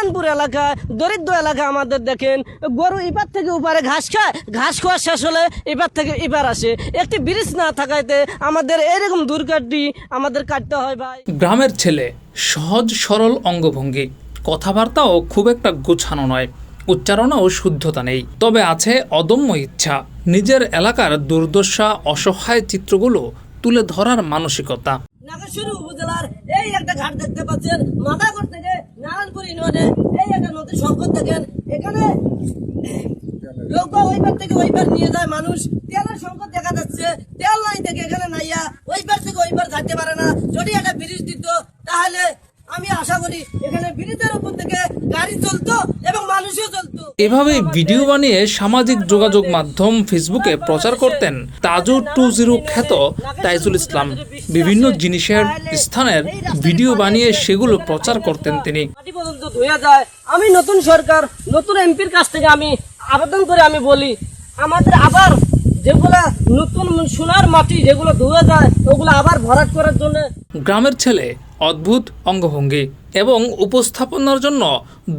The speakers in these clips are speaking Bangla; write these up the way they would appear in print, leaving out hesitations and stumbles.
নারায়ণপুর এলাকায় দরিদ্র এলাকা আমাদের দেখেন গরু এপার থেকে ওপারে ঘাস খায়, ঘাস খাওয়া শেষ হলে এপার থেকে এপার আসে। একটি ব্রিজ না থাকাতে আমাদের এরকম দুর্ঘটনা আমাদের কাটতে হয় ভাই। গ্রামের ছেলে, সহজ সরল অঙ্গভঙ্গি, কথাবার্তাও খুব একটা গোছানো নয়, উচ্চারণেও শুদ্ধতা নেই, তবে আছে অদম্য ইচ্ছা, নিজের এলাকার দুর্দশা অসহায় চিত্রগুলো তুলে ধরার মানসিকতা। নাগেশ্বরী উপজেলার এই একটা ঘাট দেখতে পাচ্ছেন, মাথাঘর থেকে নারায়ণপুর ইউনিয়নে এই একটা নদীর সংকট দেখেন। এখানে নৌকা ওইবার থেকে ওইবার নিয়ে যায় মানুষ, তেলের সংকট দেখা যাচ্ছে, তেল নাই থেকে এখানে নাইয়া ওইবার থেকে ওইবার যাইতে পারে না। যদি একটা ব্রিজ দিত তাহলে আমি আশা করি এখানে ব্রিজের উপর থেকে গাড়ি চলতো এবং মানুষও চলতো। এভাবে ভিডিও বানিয়ে সামাজিক যোগাযোগ মাধ্যম ফেসবুকে প্রচার করতেন তাজু 20 খ্যাত তাইজুল ইসলাম। বিভিন্ন জিনিসের স্থানের ভিডিও বানিয়ে সেগুলো প্রচার করতেন তিনি। আমি নতুন সরকার, নতুন এমপির কাছ থেকে আমি আবেদন করে আমি বলি, আমাদের আবার যেগুলা নতুন সোনার মাটি যেগুলো ধুয়ে যায় ওগুলো আবার ভরাট করার জন্য। গ্রামের ছেলে, অদ্ভুত অঙ্গভঙ্গি এবং উপস্থাপনার জন্য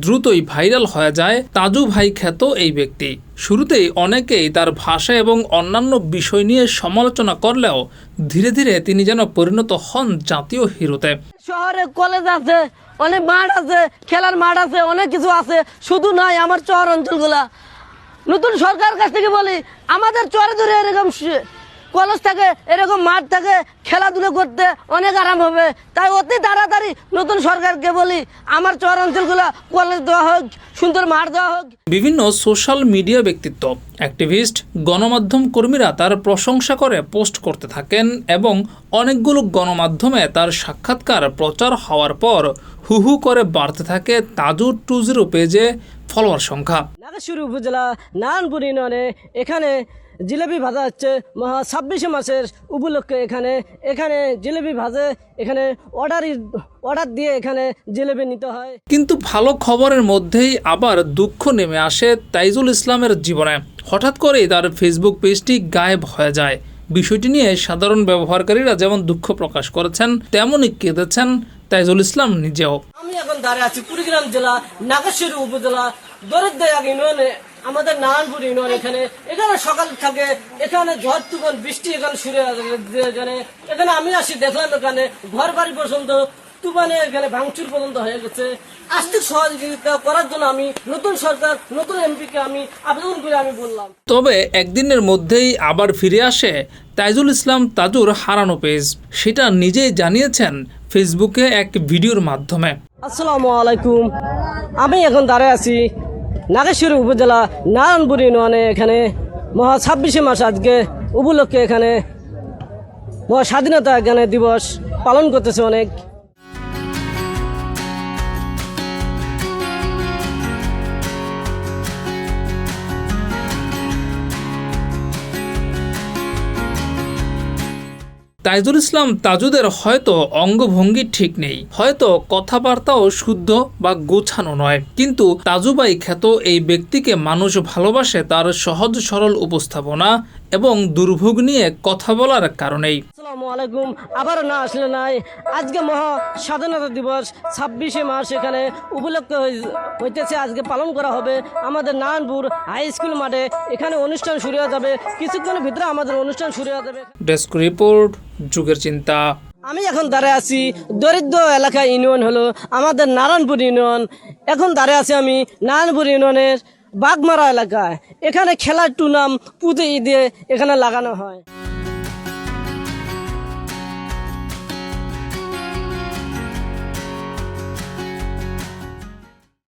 দ্রুতই ভাইরাল হয়ে যায় তাজু ভাই খ্যাত এই ব্যক্তি। শুরুতেই অনেকেই তার ভাষা এবং অন্যান্য বিষয় নিয়ে সমালোচনা করলেও ধীরে ধীরে তিনি যেন পরিণত হন জাতীয় হিরোতে। শহরে কলেজ আছে, অনেক মাঠ আছে, খেলার মাঠ আছে, অনেক কিছু আছে, শুধু নয় আমার চর অঞ্চলগুলা। নতুন সরকার কাছ থেকে বলি আমাদের চরে ধরে এরকম কলেজ থাকে, এরকম মাঠ থাকে, খেলাধুলো করতে অনেক আরাম হবে। তাই অতি তাড়াতাড়ি নতুন সরকারকে বলি আমার চর অঞ্চলগুলো কলেজ দেওয়া হোক, সুন্দর মাঠ দেওয়া হোক। বিভিন্ন সোশ্যাল মিডিয়া ব্যক্তিত্ব, অ্যাক্টিভিস্ট, গণমাধ্যম কর্মীরা তার প্রশংসা করে পোস্ট করতে থাকেন এবং অনেকগুলো গণমাধ্যমে তার সাক্ষাৎকার প্রচার হওয়ার পর হু হু করে বাড়তে থাকে তাজু 20 পেজে ফলোয়ার সংখ্যা। নাগেশ্বরী উপজেলা নারায়ণপুর ইউনিয়নে এখানে জিলেবি ভাজা হচ্ছে 26 মাসের উপলক্ষে। এখানে জিলেবি ভাজে, এখানে অর্ডার দিয়ে এখানে জিলেবি নিতে হয়। কিন্তু ভালো খবরের মধ্যেই আবার দুঃখ নেমে আসে তাইজুল ইসলামের জীবনে। হঠাৎ করেই তার ফেসবুক পেজটি গায়েব হয়ে যায়। বিষয়টি নিয়ে সাধারণ ব্যবহারকারীরা যেমন দুঃখ প্রকাশ করেছেন তেমনই কেঁদেছেন তাইজুল ইসলাম নিজেও। আমি এখন দাঁড়িয়ে আছি কুড়িগ্রাম জেলা নাগেশ্বরী উপজেলা দরিদ্র ইউনিয়নে, আমাদের নারায়ণপুর ইউনিয়ন। এখানে সকাল থাকে, এখানে ঝড় তুফান বৃষ্টি এখানে শুরু এখানে আমি আসি দেখলাম এখানে ঘর বাড়ি পর্যন্ত তুফানে এখানে ভাঙচুর পর্যন্ত হয়ে গেছে। আর্থিক সহযোগিতা করার জন্য আমি নতুন সরকার, নতুন এমপিকে আমি আবেদন করে আমি বললাম। তবে একদিনের মধ্যেই আবার ফিরে আসে তাইজুল ইসলাম তাজুর হারানো পেজ। সেটা নিজেই জানিয়েছেন ফেসবুকে এক ভিডিওর মাধ্যমে। আসসালামু আলাইকুম, আমি এখন দাঁড়িয়ে আছি নাগেশ্বরী উপজেলা নারায়ণপুর ইউনিয়নে। এখানে 26 মাস আজকে উপলক্ষে এখানে স্বাধীনতা দিবস পালন করতেছে অনেক। তাইজুল ইসলাম তাজুদের হয়তো অঙ্গভঙ্গি ঠিক নেই, হয়তো কথাবার্তাও শুদ্ধ বা গোছানো নয়, কিন্তু তাজুবাই খ্যাত এই ব্যক্তিকে মানুষ ভালোবাসে তার সহজ সরল উপস্থাপনা এবং দুর্ভোগ নিয়ে কথা বলার কারণেই। আসসালামু আলাইকুম, আবার না আসলে নাই। আজকে স্বাধীনতা দিবস 26 মার্চ এখানে উপলক্ষে হইতেছে, আজকে পালন করা হবে আমাদের নারায়ণপুর হাই স্কুল মাঠে। এখানে অনুষ্ঠান শুরু হয়ে যাবে, কিছুক্ষণের ভিতরে আমাদের অনুষ্ঠান শুরু হয়ে যাবে। ডেস্ক রিপোর্ট, যুগের চিন্তা। আমি এখন দাঁড়িয়ে আছি দরিদ্র এলাকা ইউনিয়ন হলো আমাদের নারায়ণপুর ইউনিয়ন। এখন দাঁড়িয়ে আছি আমি নারায়ণপুর ইউনিয়নের বাগমারা এলাকায়। এখানে খেলার টুর্নামেন্ট পুঁতে দিয়ে এখানে লাগানো হয়।